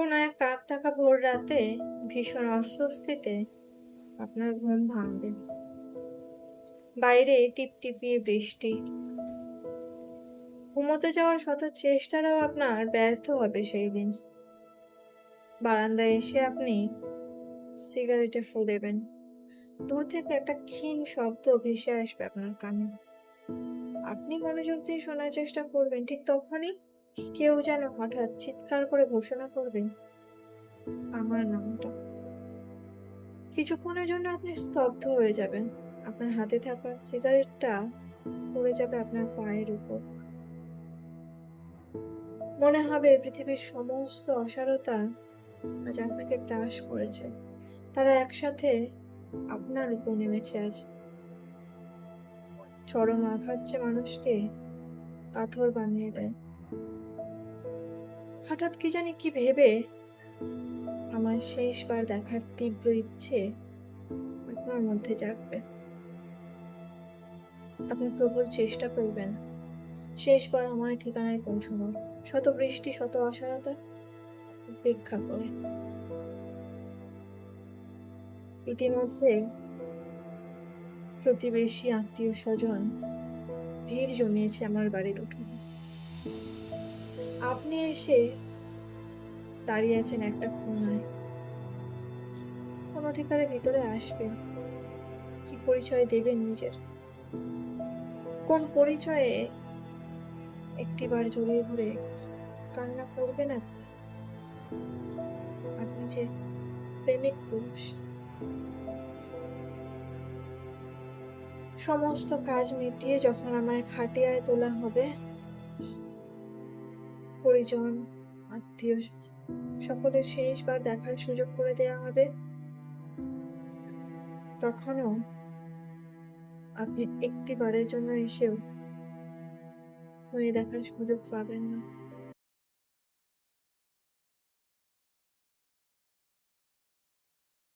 কোনো এক কাকডাকা ভোর রাতে ভীষণ অস্বস্তিতে আপনার ঘুম ভাঙবে। বাইরে টিপটিপিয়ে বৃষ্টি। ঘুমোতে যাওয়ার শত চেষ্টাটাও আপনার ব্যর্থ হবে সেই দিন। বারান্দায় এসে আপনি সিগারেটে ফু দেবেন। দূর থেকে একটা ক্ষীণ শব্দ ভেসে আসবে আপনার কানে। আপনি মনোযোগ দিয়ে শোনার চেষ্টা করবেন, ঠিক তখনই কেউ যেন হঠাৎ চিৎকার করে ঘোষণা করবে আমার নামটা। কিছুক্ষণের জন্য আপনি স্তব্ধ হয়ে যাবেন। আপনার হাতে থাকা সিগারেটটা পড়ে যাবে আপনার পায়ের উপর। মনে হবে পৃথিবীর সমস্ত অসারতা আজ আপনাকে গ্রাস করেছে। তারা একসাথে আপনার উপর নেমেছে আজ। চরম আঘাত যে মানুষকে পাথর বানিয়ে দেয়। হঠাৎ কি জানি কি ভেবে আমার শেষবার দেখার তীব্র ইচ্ছে আপনার মধ্যে জাগবে। আপনি প্রবল চেষ্টা করবেন শেষবার আমার ঠিকানায় পৌঁছানোর। শত বৃষ্টি, শত অসারতা উপেক্ষা করে। ইতিমধ্যে প্রতিবেশী, আত্মীয় স্বজন ভিড় জমিয়েছে আমার বাড়ির উঠোনে। আপনি এসে দাঁড়িয়ে আছেন একটা কোনায়। কোন অধিকারে ভিতরে আসবেন? কি পরিচয় দেবেন নিজের? কোন পরিচয়ে একটিবার জড়িয়ে ধরে কান্না করবেন আপনি? আপনি যে প্রেমিক পুরুষ। সমস্ত কাজ মিটিয়ে যখন আমায় খাটিয়ায় তোলা হবে, পরিজন, আত্মীয় সকলের শেষবার দেখার সুযোগ করে দেয়া হবে, তখনও আপনি একটিবারের জন্য এসেও হয়ে দেখার সুযোগ পাবেন না।